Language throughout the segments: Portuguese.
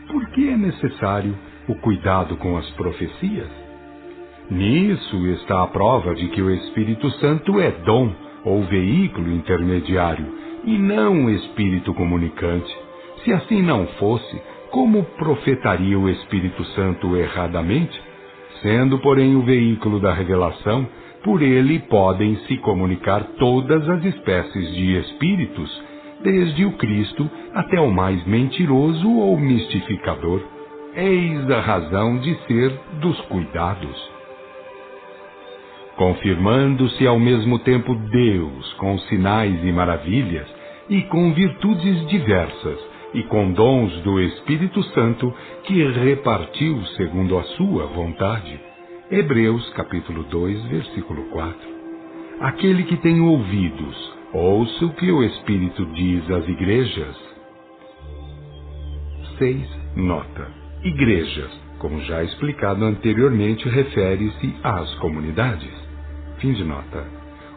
por que é necessário o cuidado com as profecias? Nisso está a prova de que o Espírito Santo é dom ou veículo intermediário e não espírito comunicante. Se assim não fosse, como profetaria o Espírito Santo erradamente? Sendo, porém, o veículo da revelação, por ele podem se comunicar todas as espécies de espíritos, desde o Cristo até o mais mentiroso ou mistificador. Eis a razão de ser dos cuidados. Confirmando-se ao mesmo tempo Deus com sinais e maravilhas, e com virtudes diversas, e com dons do Espírito Santo, que repartiu segundo a sua vontade. Hebreus capítulo 2, versículo 4. Aquele que tem ouvidos, ouça o que o Espírito diz às igrejas. 6. Nota. Igrejas, como já explicado anteriormente, refere-se às comunidades. Fim de nota.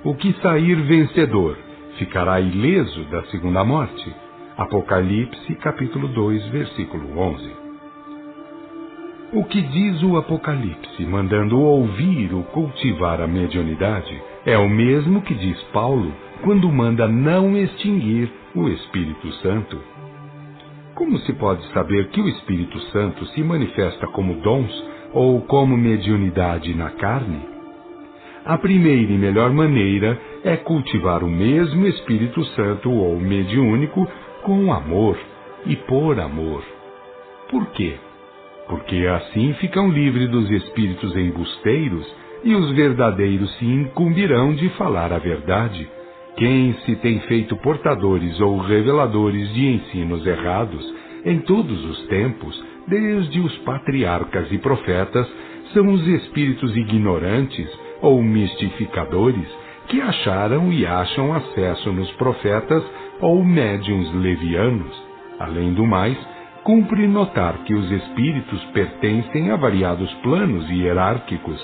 O que sair vencedor ficará ileso da segunda morte. Apocalipse, capítulo 2, versículo 11. O que diz o Apocalipse, mandando ouvir ou cultivar a mediunidade, é o mesmo que diz Paulo, quando manda não extinguir o Espírito Santo. Como se pode saber que o Espírito Santo se manifesta como dons ou como mediunidade na carne? A primeira e melhor maneira é cultivar o mesmo Espírito Santo ou mediúnico com amor e por amor. Por quê? Porque assim ficam livres dos espíritos embusteiros e os verdadeiros se incumbirão de falar a verdade. Quem se tem feito portadores ou reveladores de ensinos errados em todos os tempos, desde os patriarcas e profetas, são os espíritos ignorantes ou mistificadores que acharam e acham acesso nos profetas ou médiuns levianos. Além do mais, cumpre notar que os espíritos pertencem a variados planos hierárquicos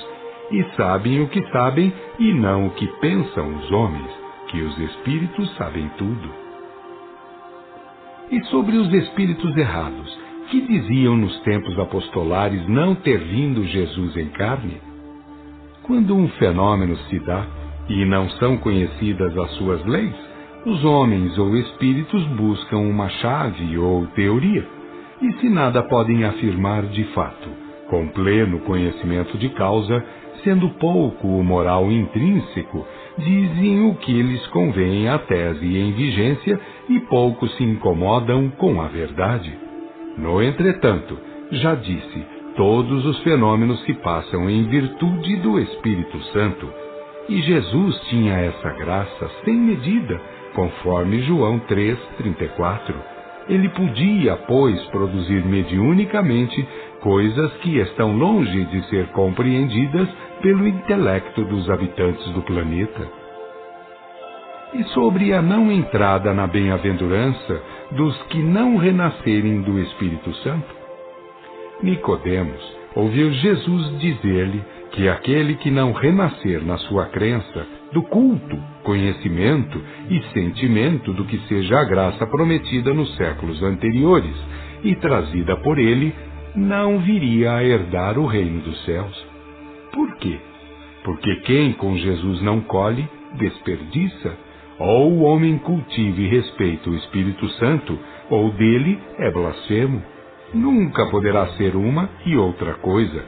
e sabem o que sabem e não o que pensam os homens, que os espíritos sabem tudo. E sobre os espíritos errados, que diziam nos tempos apostolares não ter vindo Jesus em carne? Quando um fenômeno se dá e não são conhecidas as suas leis, os homens ou espíritos buscam uma chave ou teoria, e se nada podem afirmar de fato, com pleno conhecimento de causa, sendo pouco o moral intrínseco, dizem o que lhes convém à tese em vigência e pouco se incomodam com a verdade. No entretanto, já disse, todos os fenômenos se passam em virtude do Espírito Santo, e Jesus tinha essa graça sem medida, conforme João 3:34. Ele podia, pois, produzir mediunicamente coisas que estão longe de ser compreendidas pelo intelecto dos habitantes do planeta. E sobre a não entrada na bem-aventurança dos que não renascerem do Espírito Santo? Nicodemos ouviu Jesus dizer-lhe que aquele que não renascer na sua crença, do culto, conhecimento e sentimento do que seja a graça prometida nos séculos anteriores e trazida por ele, não viria a herdar o reino dos céus. Por quê? Porque quem com Jesus não colhe, desperdiça. Ou o homem cultive e respeita o Espírito Santo, ou dele é blasfemo. Nunca poderá ser uma e outra coisa.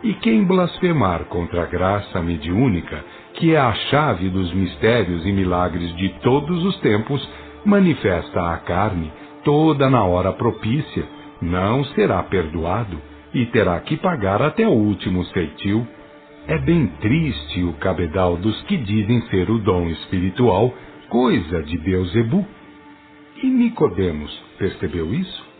E quem blasfemar contra a graça mediúnica, que é a chave dos mistérios e milagres de todos os tempos, manifesta a carne, toda na hora propícia, não será perdoado e terá que pagar até o último ceitil. É bem triste o cabedal dos que dizem ser o dom espiritual, coisa de Beelzebú. E Nicodemos percebeu isso?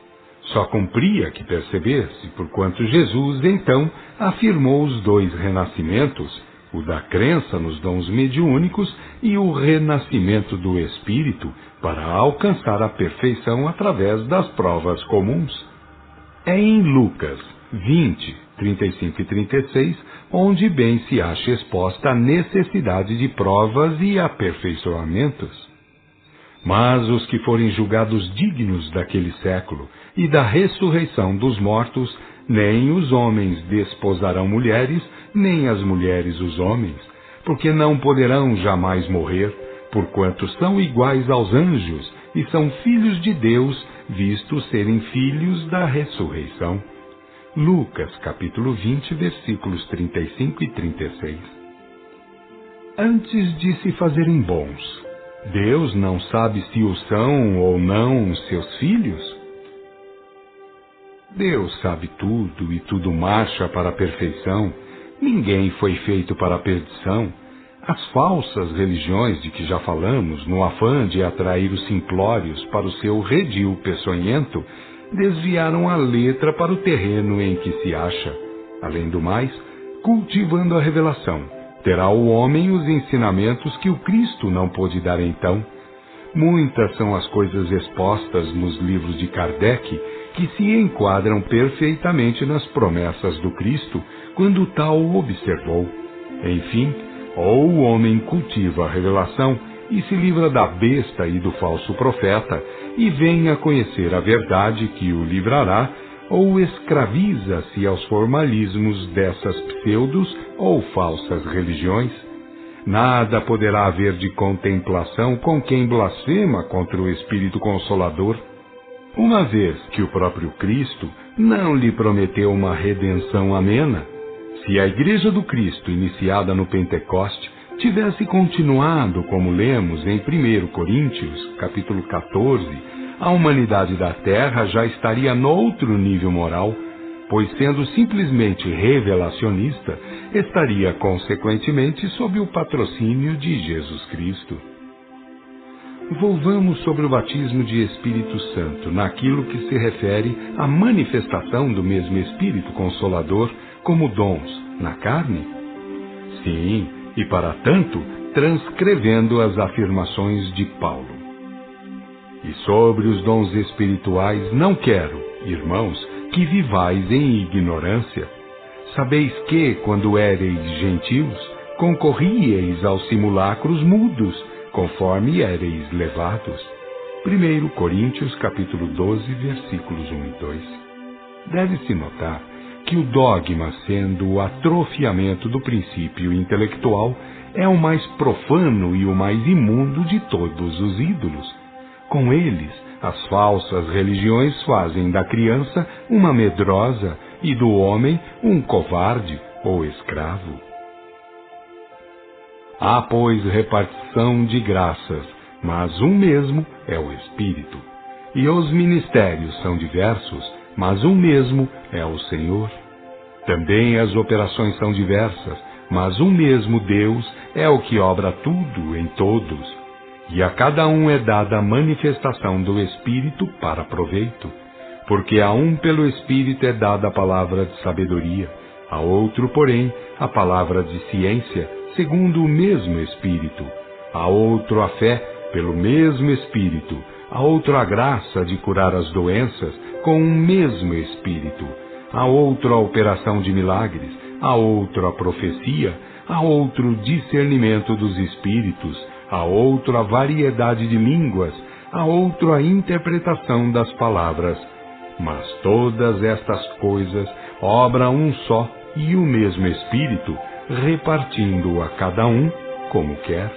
Só cumpria que percebesse, porquanto Jesus, então, afirmou os dois renascimentos, o da crença nos dons mediúnicos e o renascimento do Espírito, para alcançar a perfeição através das provas comuns. É em Lucas 20, 35 e 36, onde bem se acha exposta a necessidade de provas e aperfeiçoamentos. Mas os que forem julgados dignos daquele século e da ressurreição dos mortos, nem os homens desposarão mulheres, nem as mulheres os homens, porque não poderão jamais morrer, porquanto são iguais aos anjos e são filhos de Deus, vistos serem filhos da ressurreição. Lucas, capítulo 20, versículos 35 e 36. Antes de se fazerem bons, Deus não sabe se o são ou não seus filhos? Deus sabe tudo e tudo marcha para a perfeição. Ninguém foi feito para a perdição. As falsas religiões de que já falamos, no afã de atrair os simplórios para o seu redil peçonhento, desviaram a letra para o terreno em que se acha. Além do mais, cultivando a revelação, terá o homem os ensinamentos que o Cristo não pôde dar então. Muitas são as coisas expostas nos livros de Kardec que se enquadram perfeitamente nas promessas do Cristo, quando tal o observou. Enfim, ou o homem cultiva a revelação e se livra da besta e do falso profeta, e vem a conhecer a verdade que o livrará, ou escraviza-se aos formalismos dessas pseudos ou falsas religiões. Nada poderá haver de contemplação com quem blasfema contra o Espírito Consolador, uma vez que o próprio Cristo não lhe prometeu uma redenção amena. Se a Igreja do Cristo, iniciada no Pentecoste, tivesse continuado, como lemos em 1 Coríntios, capítulo 14, a humanidade da Terra já estaria noutro nível moral, pois sendo simplesmente revelacionista, estaria consequentemente sob o patrocínio de Jesus Cristo. Volvamos sobre o batismo de Espírito Santo, naquilo que se refere à manifestação do mesmo Espírito Consolador como dons na carne? Sim, e para tanto, transcrevendo as afirmações de Paulo. E sobre os dons espirituais não quero, irmãos, que vivais em ignorância. Sabeis que, quando éreis gentios, concorríeis aos simulacros mudos, conforme éreis levados. 1 Coríntios, capítulo 12, versículos 1 e 2. Deve-se notar que o dogma, sendo o atrofiamento do princípio intelectual, é o mais profano e o mais imundo de todos os ídolos. Com eles, as falsas religiões fazem da criança uma medrosa e do homem um covarde ou escravo. Há, pois, repartição de graças, mas um mesmo é o Espírito. E os ministérios são diversos, mas um mesmo é o Senhor. Também as operações são diversas, mas um mesmo Deus é o que obra tudo em todos. E a cada um é dada a manifestação do Espírito para proveito. Porque a um pelo Espírito é dada a palavra de sabedoria, a outro, porém, a palavra de ciência, segundo o mesmo Espírito, a outro a fé, pelo mesmo Espírito, a outro a graça de curar as doenças, com o mesmo Espírito, a outro a operação de milagres, a outro a profecia, a outro discernimento dos Espíritos, a outro a variedade de línguas, a outro a interpretação das palavras. Mas todas estas coisas obra um só e o mesmo Espírito, repartindo a cada um como quer.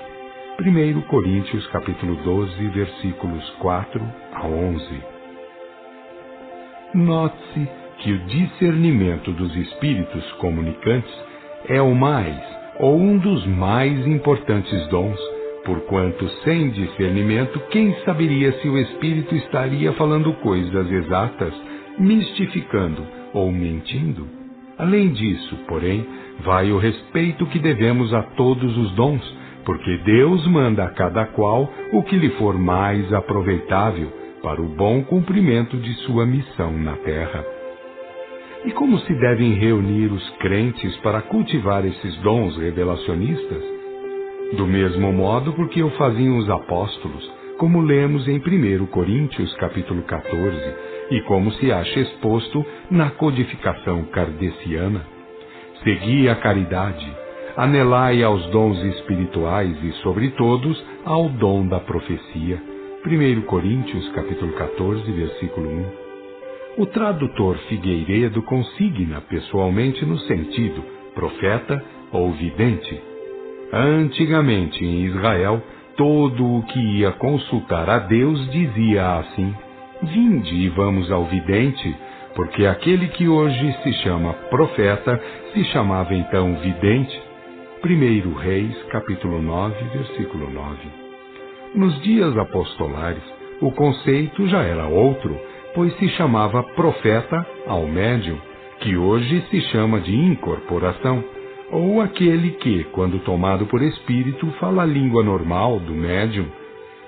1 Coríntios capítulo 12, versículos 4 a 11. Note-se que o discernimento dos espíritos comunicantes é o mais, ou um dos mais importantes dons, porquanto sem discernimento quem saberia se o espírito estaria falando coisas exatas, mistificando ou mentindo? Além disso, porém, vai o respeito que devemos a todos os dons, porque Deus manda a cada qual o que lhe for mais aproveitável para o bom cumprimento de sua missão na terra. E como se devem reunir os crentes para cultivar esses dons revelacionistas? Do mesmo modo porque o faziam os apóstolos, como lemos em 1 Coríntios capítulo 14, e como se acha exposto na codificação kardeciana. Segui a caridade, anelai aos dons espirituais e, sobre todos, ao dom da profecia. 1 Coríntios, capítulo 14, versículo 1. O tradutor Figueiredo consigna pessoalmente no sentido profeta ou vidente. Antigamente, em Israel, todo o que ia consultar a Deus dizia assim: vinde e vamos ao vidente, porque aquele que hoje se chama profeta se chamava então vidente. 1 Reis, capítulo 9, versículo 9. Nos dias apostolares, o conceito já era outro, pois se chamava profeta ao médium, que hoje se chama de incorporação, ou aquele que, quando tomado por espírito, fala a língua normal do médium.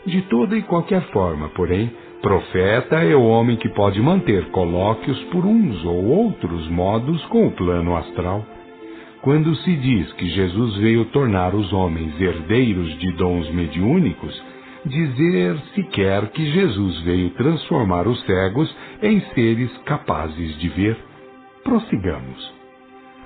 De toda e qualquer forma, porém, profeta é o homem que pode manter colóquios por uns ou outros modos com o plano astral. Quando se diz que Jesus veio tornar os homens herdeiros de dons mediúnicos, dizer-se quer que Jesus veio transformar os cegos em seres capazes de ver. Prossigamos.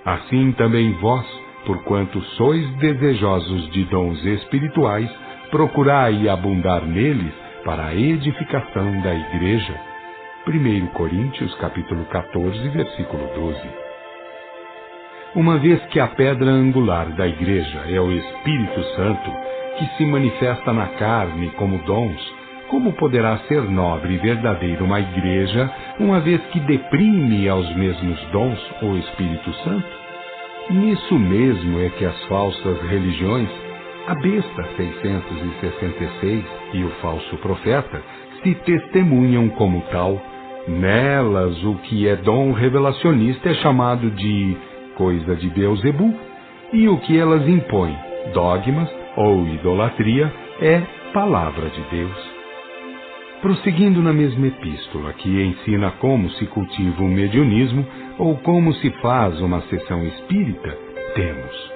Assim também vós, porquanto sois desejosos de dons espirituais, procurai abundar neles para a edificação da Igreja. 1 Coríntios, capítulo 14, versículo 12. Uma vez que a pedra angular da Igreja é o Espírito Santo, que se manifesta na carne como dons, como poderá ser nobre e verdadeira uma Igreja, uma vez que deprime aos mesmos dons o Espírito Santo? Nisso mesmo é que as falsas religiões, a besta 666 e o falso profeta, se testemunham como tal. Nelas, o que é dom revelacionista é chamado de coisa de Beelzebu, e o que elas impõem, dogmas ou idolatria, é palavra de Deus. Prosseguindo na mesma epístola, que ensina como se cultiva o mediunismo ou como se faz uma sessão espírita, temos: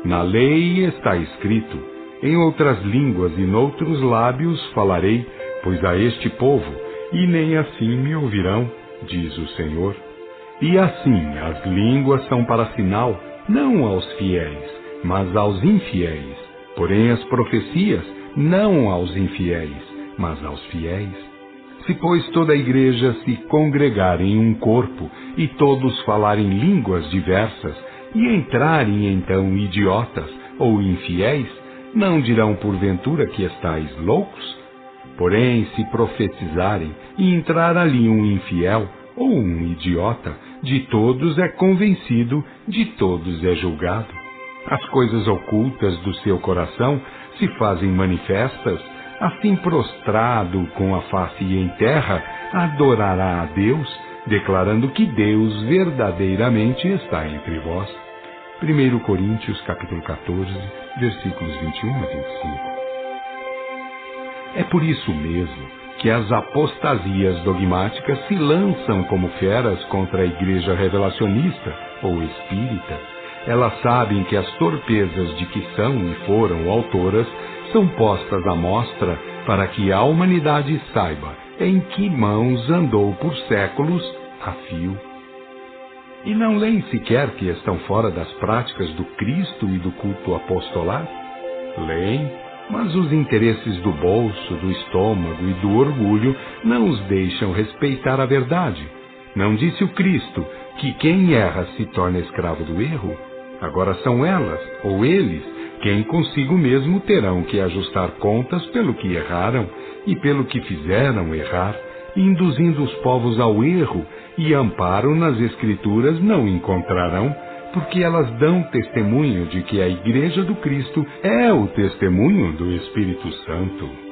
na lei está escrito: em outras línguas e noutros lábios falarei, pois a este povo, e nem assim me ouvirão, diz o Senhor. E assim as línguas são para sinal, não aos fiéis, mas aos infiéis. Porém as profecias, não aos infiéis, mas aos fiéis. Se, pois, toda a igreja se congregar em um corpo, e todos falarem línguas diversas, e entrarem então idiotas ou infiéis, não dirão porventura que estáis loucos? Porém, se profetizarem, e entrar ali um infiel ou um idiota, de todos é convencido, de todos é julgado. As coisas ocultas do seu coração se fazem manifestas. Assim, prostrado com a face em terra, adorará a Deus, declarando que Deus verdadeiramente está entre vós. 1 Coríntios, capítulo 14, versículos 21 a 25. É por isso mesmo que as apostasias dogmáticas se lançam como feras contra a igreja revelacionista ou espírita. Elas sabem que as torpezas de que são e foram autoras são postas à mostra para que a humanidade saiba em que mãos andou por séculos a fio. E não leem sequer que estão fora das práticas do Cristo e do culto apostolar? Leem, mas os interesses do bolso, do estômago e do orgulho não os deixam respeitar a verdade. Não disse o Cristo que quem erra se torna escravo do erro? Agora são elas, ou eles, quem consigo mesmo terão que ajustar contas pelo que erraram e pelo que fizeram errar, induzindo os povos ao erro, e amparo nas Escrituras não encontrarão, porque elas dão testemunho de que a Igreja do Cristo é o testemunho do Espírito Santo.